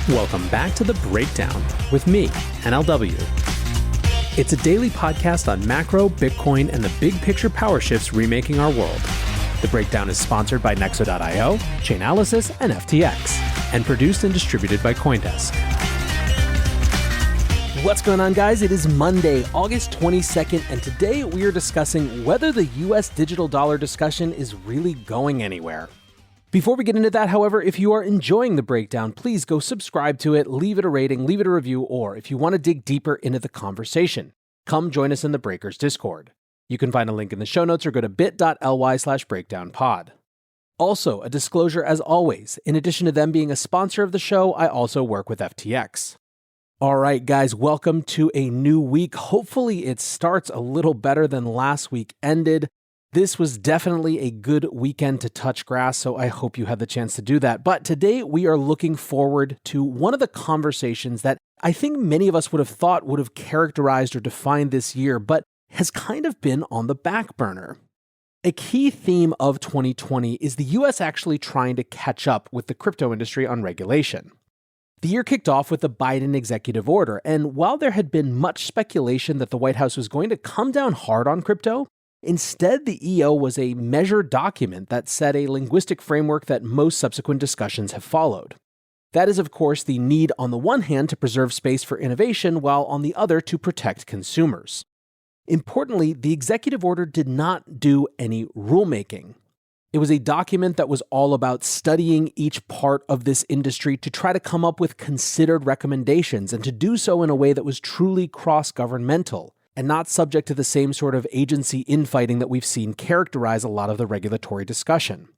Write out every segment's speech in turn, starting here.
Welcome back to The Breakdown with me, NLW. It's a daily podcast on macro, Bitcoin, and the big picture power shifts remaking our world. The Breakdown is sponsored by Nexo.io, Chainalysis, and FTX, and produced and distributed by CoinDesk. What's going on, guys? It is Monday, August 22nd, and today we are discussing whether the US digital dollar discussion is really going anywhere. Before we get into that, however, if you are enjoying The Breakdown, please go subscribe to it, leave it a rating, leave it a review, or if you want to dig deeper into the conversation, come join us in the Breakers Discord. You can find a link in the show notes or go to bit.ly/breakdownpod. Also, a disclosure as always, in addition to them being a sponsor of the show, I also work with FTX. All right, guys, welcome to a new week. Hopefully it starts a little better than last week ended. This was definitely a good weekend to touch grass, so I hope you had the chance to do that. But today we are looking forward to one of the conversations that I think many of us would have thought would have characterized or defined this year, but has kind of been on the back burner. A key theme of 2020 is the US actually trying to catch up with the crypto industry on regulation. The year kicked off with the Biden executive order, and while there had been much speculation that the White House was going to come down hard on crypto, instead, the EO was a measured document that set a linguistic framework that most subsequent discussions have followed. That is, of course, the need on the one hand to preserve space for innovation, while on the other to protect consumers. Importantly, the executive order did not do any rulemaking. It was a document that was all about studying each part of this industry to try to come up with considered recommendations and to do so in a way that was truly cross-governmental and not subject to the same sort of agency infighting that we've seen characterize a lot of the regulatory discussion.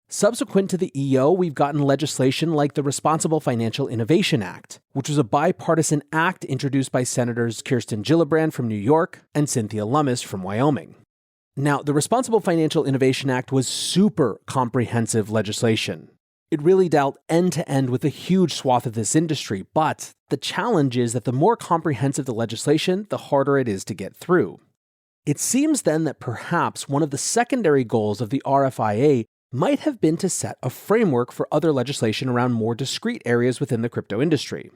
Subsequent to the EO, we've gotten legislation like the Responsible Financial Innovation Act, which was a bipartisan act introduced by Senators Kirsten Gillibrand from New York and Cynthia Lummis from Wyoming. Now, the Responsible Financial Innovation Act was super comprehensive legislation. It really dealt end-to-end with a huge swath of this industry, but the challenge is that the more comprehensive the legislation, the harder it is to get through. It seems then that perhaps one of the secondary goals of the RFIA might have been to set a framework for other legislation around more discrete areas within the crypto industry.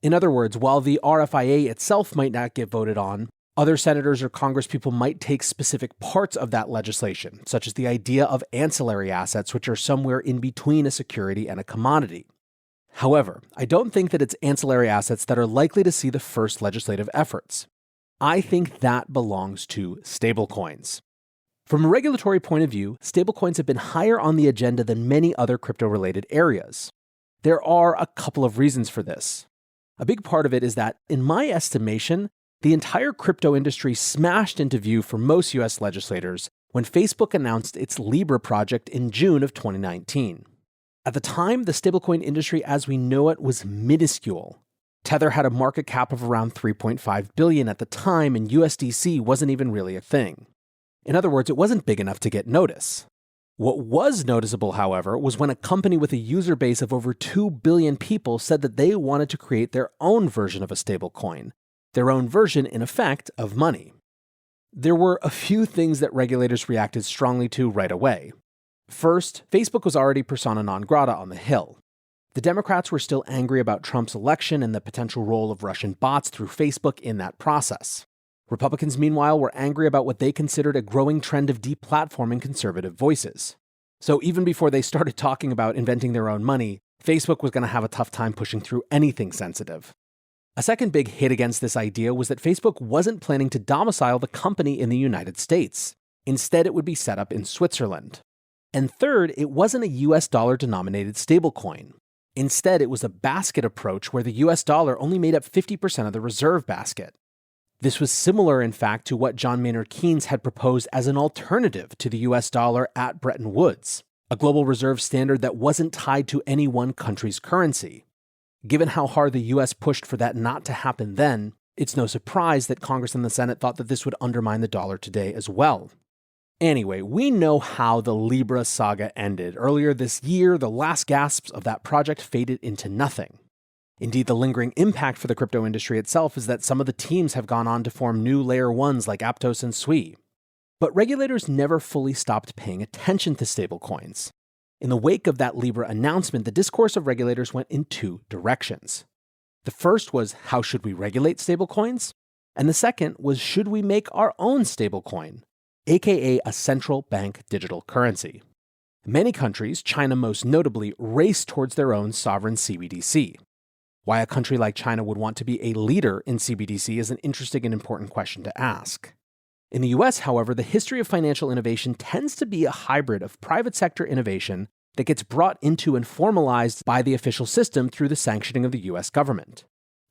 In other words, while the RFIA itself might not get voted on, other senators or congresspeople might take specific parts of that legislation, such as the idea of ancillary assets, which are somewhere in between a security and a commodity. However, I don't think that it's ancillary assets that are likely to see the first legislative efforts. I think that belongs to stablecoins. From a regulatory point of view, stablecoins have been higher on the agenda than many other crypto-related areas. There are a couple of reasons for this. A big part of it is that, in my estimation, the entire crypto industry smashed into view for most US legislators when Facebook announced its Libra project in June of 2019. At the time, the stablecoin industry as we know it was minuscule. Tether had a market cap of around $3.5 billion at the time, and USDC wasn't even really a thing. In other words, it wasn't big enough to get notice. What was noticeable, however, was when a company with a user base of over 2 billion people said that they wanted to create their own version of a stablecoin. Their own version, in effect, of money. There were a few things that regulators reacted strongly to right away. First, Facebook was already persona non grata on the Hill. The Democrats were still angry about Trump's election and the potential role of Russian bots through Facebook in that process. Republicans, meanwhile, were angry about what they considered a growing trend of deplatforming conservative voices. So even before they started talking about inventing their own money, Facebook was going to have a tough time pushing through anything sensitive. A second big hit against this idea was that Facebook wasn't planning to domicile the company in the United States. Instead, it would be set up in Switzerland. And third, it wasn't a US dollar-denominated stablecoin. Instead, it was a basket approach where the US dollar only made up 50% of the reserve basket. This was similar, in fact, to what John Maynard Keynes had proposed as an alternative to the US dollar at Bretton Woods, a global reserve standard that wasn't tied to any one country's currency. Given how hard the US pushed for that not to happen then, it's no surprise that Congress and the Senate thought that this would undermine the dollar today as well. Anyway, we know how the Libra saga ended. Earlier this year, the last gasps of that project faded into nothing. Indeed, the lingering impact for the crypto industry itself is that some of the teams have gone on to form new layer ones like Aptos and Sui. But regulators never fully stopped paying attention to stablecoins. In the wake of that Libra announcement, the discourse of regulators went in two directions. The first was, how should we regulate stablecoins? And the second was, should we make our own stablecoin, aka a central bank digital currency? Many countries, China most notably, race towards their own sovereign CBDC. Why a country like China would want to be a leader in CBDC is an interesting and important question to ask. In the US, however, the history of financial innovation tends to be a hybrid of private sector innovation that gets brought into and formalized by the official system through the sanctioning of the US government.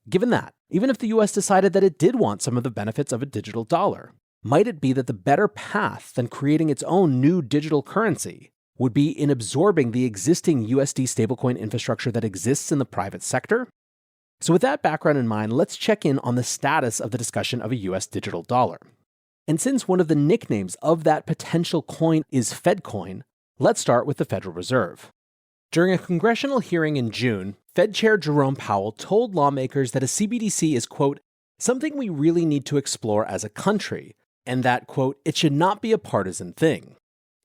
Given that, even if the US decided that it did want some of the benefits of a digital dollar, might it be that the better path than creating its own new digital currency would be in absorbing the existing USD stablecoin infrastructure that exists in the private sector? So with that background in mind, let's check in on the status of the discussion of a US digital dollar. And since one of the nicknames of that potential coin is FedCoin, let's start with the Federal Reserve. During a congressional hearing in June, Fed Chair Jerome Powell told lawmakers that a CBDC is, quote, something we really need to explore as a country, and that, quote, it should not be a partisan thing.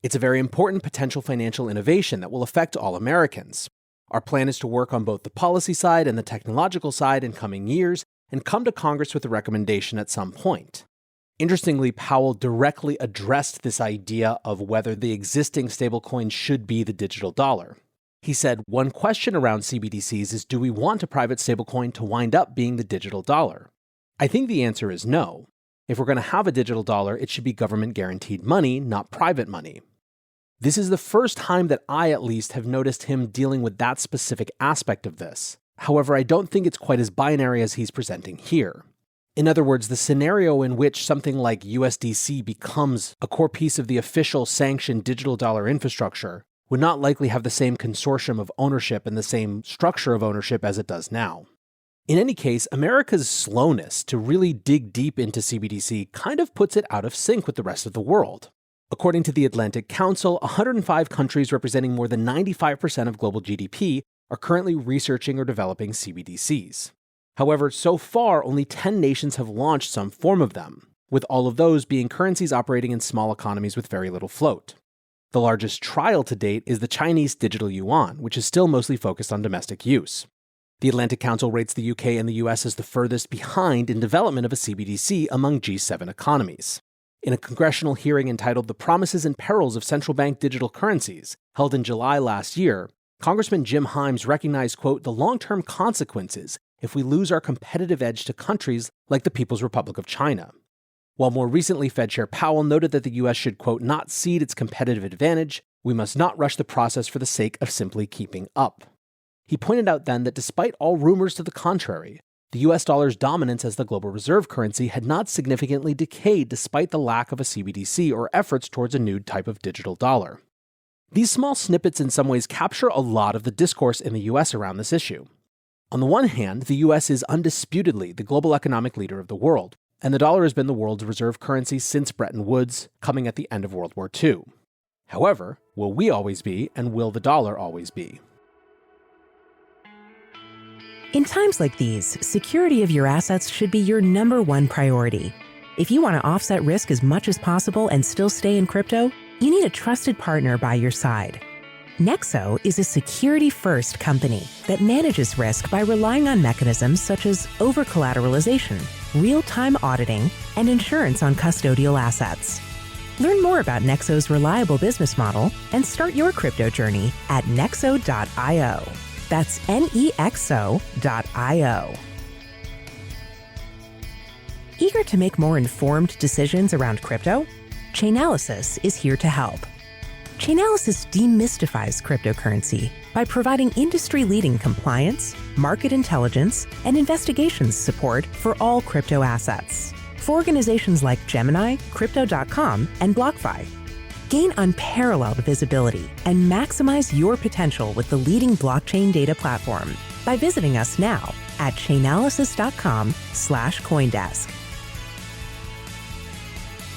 It's a very important potential financial innovation that will affect all Americans. Our plan is to work on both the policy side and the technological side in coming years and come to Congress with a recommendation at some point. Interestingly, Powell directly addressed this idea of whether the existing stablecoin should be the digital dollar. He said, one question around CBDCs is, do we want a private stablecoin to wind up being the digital dollar? I think the answer is no. If we're going to have a digital dollar, it should be government-guaranteed money, not private money. This is the first time that I, at least, have noticed him dealing with that specific aspect of this. However, I don't think it's quite as binary as he's presenting here. In other words, the scenario in which something like USDC becomes a core piece of the official sanctioned digital dollar infrastructure would not likely have the same consortium of ownership and the same structure of ownership as it does now. In any case, America's slowness to really dig deep into CBDC kind of puts it out of sync with the rest of the world. According to the Atlantic Council, 105 countries representing more than 95% of global GDP are currently researching or developing CBDCs. However, so far, only 10 nations have launched some form of them, with all of those being currencies operating in small economies with very little float. The largest trial to date is the Chinese digital yuan, which is still mostly focused on domestic use. The Atlantic Council rates the UK and the US as the furthest behind in development of a CBDC among G7 economies. In a congressional hearing entitled The Promises and Perils of Central Bank Digital Currencies, held in July last year, Congressman Jim Himes recognized, quote, the long-term consequences if we lose our competitive edge to countries like the People's Republic of China. While more recently, Fed Chair Powell noted that the US should, quote, not cede its competitive advantage, we must not rush the process for the sake of simply keeping up. He pointed out then that despite all rumors to the contrary, the US dollar's dominance as the global reserve currency had not significantly decayed despite the lack of a CBDC or efforts towards a new type of digital dollar. These small snippets in some ways capture a lot of the discourse in the US around this issue. On the one hand, the US is undisputedly the global economic leader of the world, and the dollar has been the world's reserve currency since Bretton Woods, coming at the end of World War II. However, will we always be, and will the dollar always be? In times like these, security of your assets should be your number one priority. If you want to offset risk as much as possible and still stay in crypto, you need a trusted partner by your side. Nexo is a security-first company that manages risk by relying on mechanisms such as over-collateralization, real-time auditing, and insurance on custodial assets. Learn more about Nexo's reliable business model and start your crypto journey at nexo.io. That's nexo.io. Eager to make more informed decisions around crypto? Chainalysis is here to help. Chainalysis demystifies cryptocurrency by providing industry-leading compliance, market intelligence, and investigations support for all crypto assets for organizations like Gemini, Crypto.com, and BlockFi. Gain unparalleled visibility and maximize your potential with the leading blockchain data platform by visiting us now at chainalysis.com/Coindesk.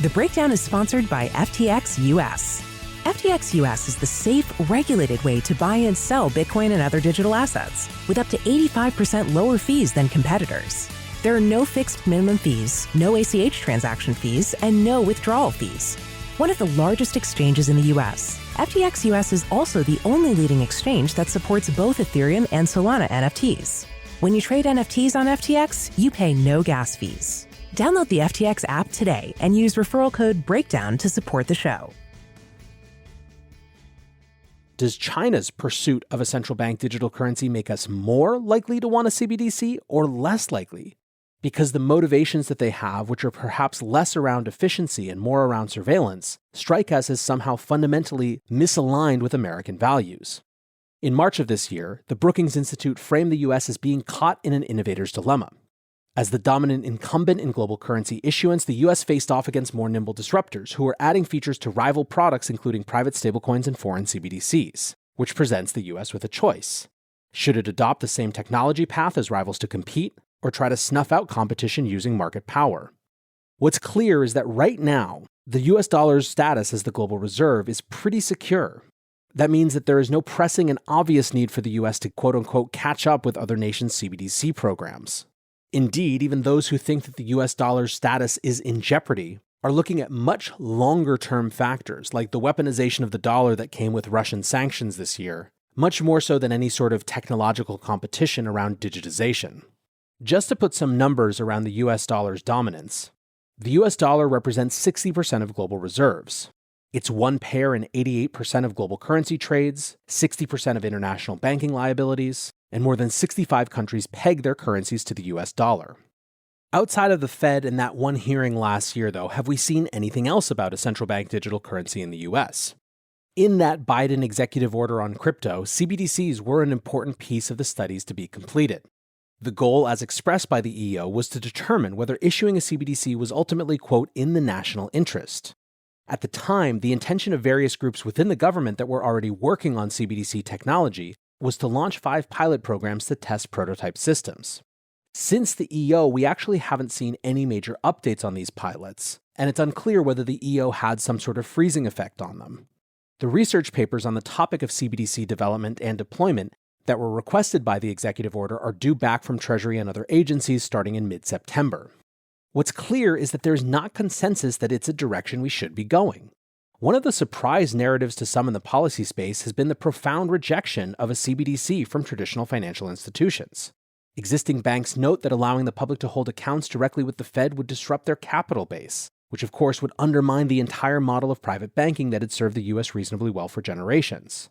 The breakdown is sponsored by FTX US. FTX US is the safe, regulated way to buy and sell Bitcoin and other digital assets with up to 85% lower fees than competitors. There are no fixed minimum fees, no ACH transaction fees, and no withdrawal fees. one of the largest exchanges in the US. FTX US is also the only leading exchange that supports both Ethereum and Solana NFTs. When you trade NFTs on FTX, you pay no gas fees. Download the FTX app today and use referral code BREAKDOWN to support the show. Does China's pursuit of a central bank digital currency make us more likely to want a CBDC or less likely? Because the motivations that they have, which are perhaps less around efficiency and more around surveillance, strike us as somehow fundamentally misaligned with American values. In March of this year, the Brookings Institute framed the US as being caught in an innovator's dilemma. As the dominant incumbent in global currency issuance, the US faced off against more nimble disruptors who were adding features to rival products including private stablecoins and foreign CBDCs, which presents the US with a choice. Should it adopt the same technology path as rivals to compete, or try to snuff out competition using market power? What's clear is that right now, the US dollar's status as the global reserve is pretty secure. That means that there is no pressing and obvious need for the US to quote-unquote catch up with other nations' CBDC programs. Indeed, even those who think that the US dollar's status is in jeopardy are looking at much longer-term factors, like the weaponization of the dollar that came with Russian sanctions this year, much more so than any sort of technological competition around digitization. Just to put some numbers around the US dollar's dominance, the US dollar represents 60% of global reserves. It's one pair in 88% of global currency trades, 60% of international banking liabilities, and more than 65 countries peg their currencies to the US dollar. Outside of the Fed and that one hearing last year, though, have we seen anything else about a central bank digital currency in the US? In that Biden executive order on crypto, CBDCs were an important piece of the studies to be completed. The goal, as expressed by the EO, was to determine whether issuing a CBDC was ultimately, quote, in the national interest. At the time, the intention of various groups within the government that were already working on CBDC technology was to launch 5 pilot programs to test prototype systems. Since the EO, we actually haven't seen any major updates on these pilots, and it's unclear whether the EO had some sort of freezing effect on them. The research papers on the topic of CBDC development and deployment that were requested by the executive order are due back from Treasury and other agencies starting in mid-September. What's clear is that there's not consensus that it's a direction we should be going. One of the surprise narratives to some in the policy space has been the profound rejection of a CBDC from traditional financial institutions. Existing banks note that allowing the public to hold accounts directly with the Fed would disrupt their capital base, which of course would undermine the entire model of private banking that had served the US reasonably well for generations.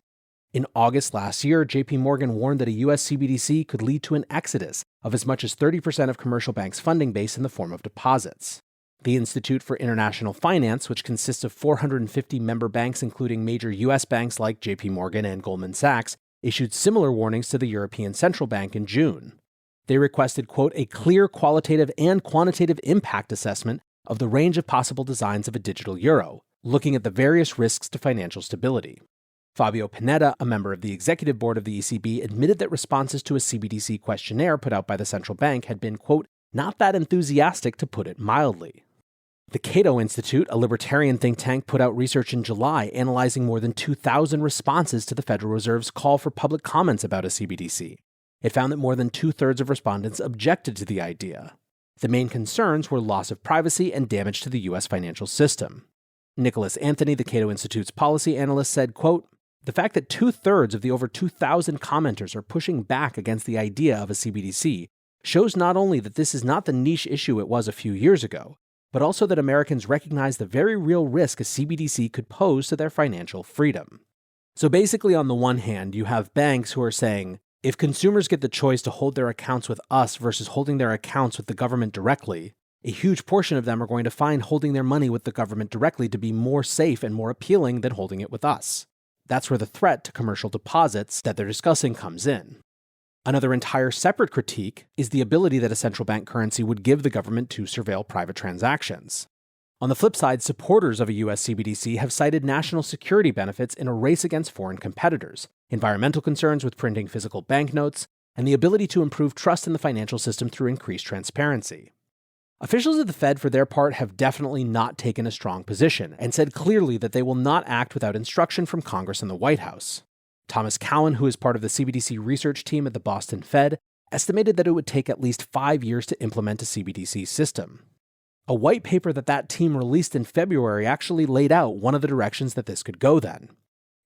In August last year, JP Morgan warned that a US CBDC could lead to an exodus of as much as 30% of commercial banks' funding base in the form of deposits. The Institute for International Finance, which consists of 450 member banks including major US banks like JP Morgan and Goldman Sachs, issued similar warnings to the European Central Bank in June. They requested, quote, a clear qualitative and quantitative impact assessment of the range of possible designs of a digital euro, looking at the various risks to financial stability. Fabio Panetta, a member of the executive board of the ECB, admitted that responses to a CBDC questionnaire put out by the central bank had been, quote, not that enthusiastic to put it mildly. The Cato Institute, a libertarian think tank, put out research in July analyzing more than 2,000 responses to the Federal Reserve's call for public comments about a CBDC. It found that more than 2/3 of respondents objected to the idea. The main concerns were loss of privacy and damage to the US financial system. Nicholas Anthony, the Cato Institute's policy analyst, said, quote, the fact that 2/3 of the over 2,000 commenters are pushing back against the idea of a CBDC shows not only that this is not the niche issue it was a few years ago, but also that Americans recognize the very real risk a CBDC could pose to their financial freedom. So basically, on the one hand, you have banks who are saying, if consumers get the choice to hold their accounts with us versus holding their accounts with the government directly, a huge portion of them are going to find holding their money with the government directly to be more safe and more appealing than holding it with us. That's where the threat to commercial deposits that they're discussing comes in. Another entire separate critique is the ability that a central bank currency would give the government to surveil private transactions. On the flip side, supporters of a US CBDC have cited national security benefits in a race against foreign competitors, environmental concerns with printing physical banknotes, and the ability to improve trust in the financial system through increased transparency. Officials of the Fed, for their part, have definitely not taken a strong position and said clearly that they will not act without instruction from Congress and the White House. Thomas Cowan, who is part of the CBDC research team at the Boston Fed, estimated that it would take at least 5 years to implement a CBDC system. A white paper that team released in February actually laid out one of the directions that this could go then.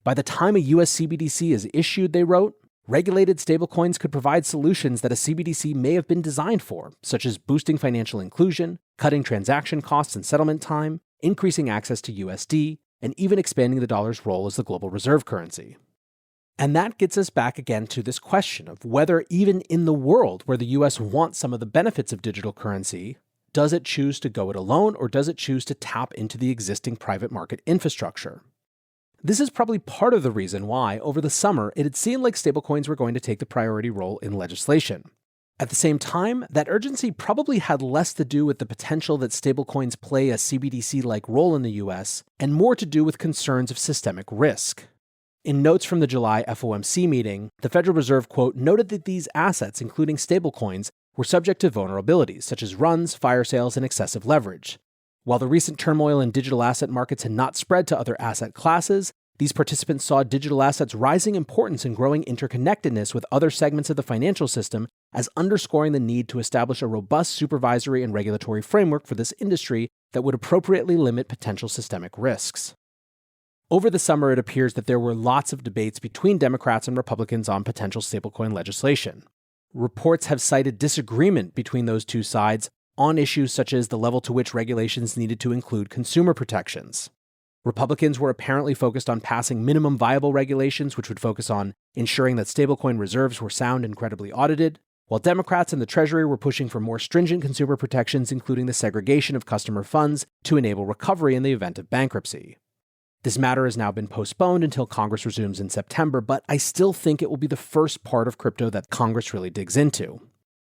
By the time a US CBDC is issued, they wrote, regulated stablecoins could provide solutions that a CBDC may have been designed for, such as boosting financial inclusion, cutting transaction costs and settlement time, increasing access to USD, and even expanding the dollar's role as the global reserve currency. And that gets us back again to this question of whether even in the world where the US wants some of the benefits of digital currency, does it choose to go it alone or does it choose to tap into the existing private market infrastructure? This is probably part of the reason why, over the summer, it had seemed like stablecoins were going to take the priority role in legislation. At the same time, that urgency probably had less to do with the potential that stablecoins play a CBDC-like role in the US, and more to do with concerns of systemic risk. In notes from the July FOMC meeting, the Federal Reserve, quote, noted that these assets, including stablecoins, were subject to vulnerabilities such as runs, fire sales, and excessive leverage. While the recent turmoil in digital asset markets had not spread to other asset classes, these participants saw digital assets' rising importance and growing interconnectedness with other segments of the financial system as underscoring the need to establish a robust supervisory and regulatory framework for this industry that would appropriately limit potential systemic risks. Over the summer, it appears that there were lots of debates between Democrats and Republicans on potential stablecoin legislation. Reports have cited disagreement between those two sides on issues such as the level to which regulations needed to include consumer protections. Republicans were apparently focused on passing minimum viable regulations, which would focus on ensuring that stablecoin reserves were sound and credibly audited, while Democrats and the Treasury were pushing for more stringent consumer protections, including the segregation of customer funds to enable recovery in the event of bankruptcy. This matter has now been postponed until Congress resumes in September, but I still think it will be the first part of crypto that Congress really digs into.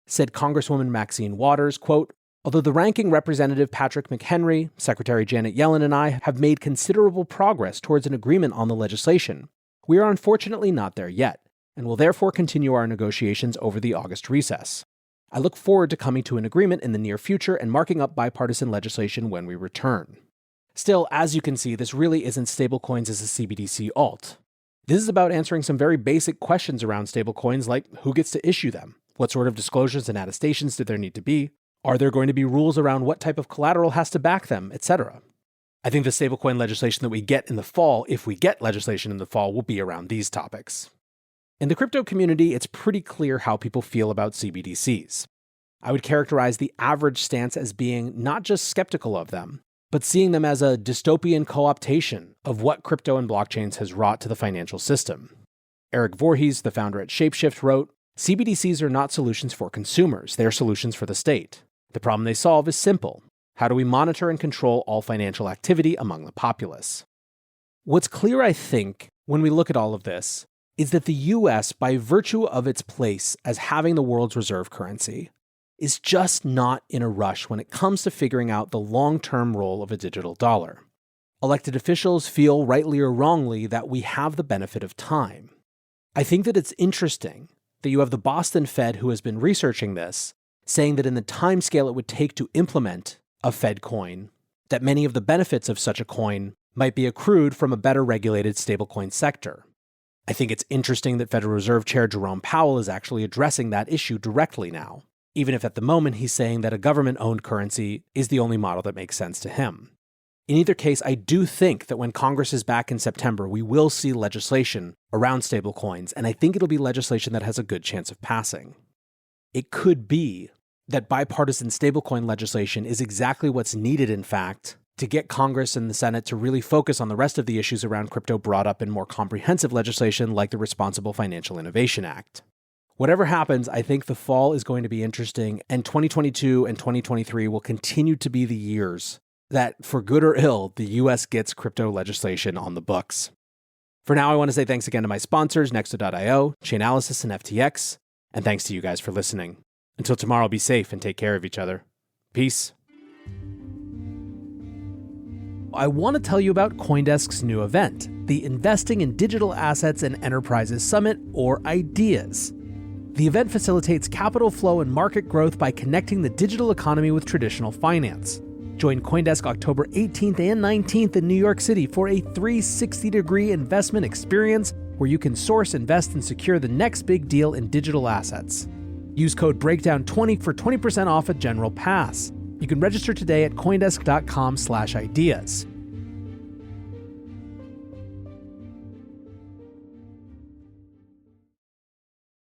Said Congresswoman Maxine Waters, quote, although the ranking representative Patrick McHenry, Secretary Janet Yellen, and I have made considerable progress towards an agreement on the legislation, we are unfortunately not there yet, and will therefore continue our negotiations over the August recess. I look forward to coming to an agreement in the near future and marking up bipartisan legislation when we return. Still, as you can see, this really isn't stablecoins as a CBDC alt. This is about answering some very basic questions around stablecoins like who gets to issue them, what sort of disclosures and attestations do there need to be, are there going to be rules around what type of collateral has to back them, etc. I think the stablecoin legislation that we get in the fall, if we get legislation in the fall, will be around these topics. In the crypto community, it's pretty clear how people feel about CBDCs. I would characterize the average stance as being not just skeptical of them, but seeing them as a dystopian co-optation of what crypto and blockchains has wrought to the financial system. Eric Voorhees, the founder at Shapeshift, wrote, CBDCs are not solutions for consumers, they are solutions for the state. The problem they solve is simple. How do we monitor and control all financial activity among the populace? What's clear, I think, when we look at all of this, is that the US, by virtue of its place as having the world's reserve currency, is just not in a rush when it comes to figuring out the long-term role of a digital dollar. Elected officials feel, rightly or wrongly, that we have the benefit of time. I think that it's interesting that you have the Boston Fed, who has been researching this, saying that in the timescale it would take to implement a Fed coin, that many of the benefits of such a coin might be accrued from a better regulated stablecoin sector. I think it's interesting that Federal Reserve Chair Jerome Powell is actually addressing that issue directly now, even if at the moment he's saying that a government-owned currency is the only model that makes sense to him. In either case, I do think that when Congress is back in September, we will see legislation around stablecoins, and I think it'll be legislation that has a good chance of passing. It could be that bipartisan stablecoin legislation is exactly what's needed, in fact, to get Congress and the Senate to really focus on the rest of the issues around crypto brought up in more comprehensive legislation like the Responsible Financial Innovation Act. Whatever happens, I think the fall is going to be interesting, and 2022 and 2023 will continue to be the years that, for good or ill, the US gets crypto legislation on the books. For now, I want to say thanks again to my sponsors, Nexo.io, Chainalysis, and FTX, and thanks to you guys for listening. Until tomorrow, be safe and take care of each other. Peace. I want to tell you about CoinDesk's new event, the Investing in Digital Assets and Enterprises Summit, or IDEAS. The event facilitates capital flow and market growth by connecting the digital economy with traditional finance. Join CoinDesk October 18th and 19th in New York City for a 360-degree investment experience where you can source, invest, and secure the next big deal in digital assets. Use code BREAKDOWN20 for 20% off a general pass. You can register today at coindesk.com/ideas.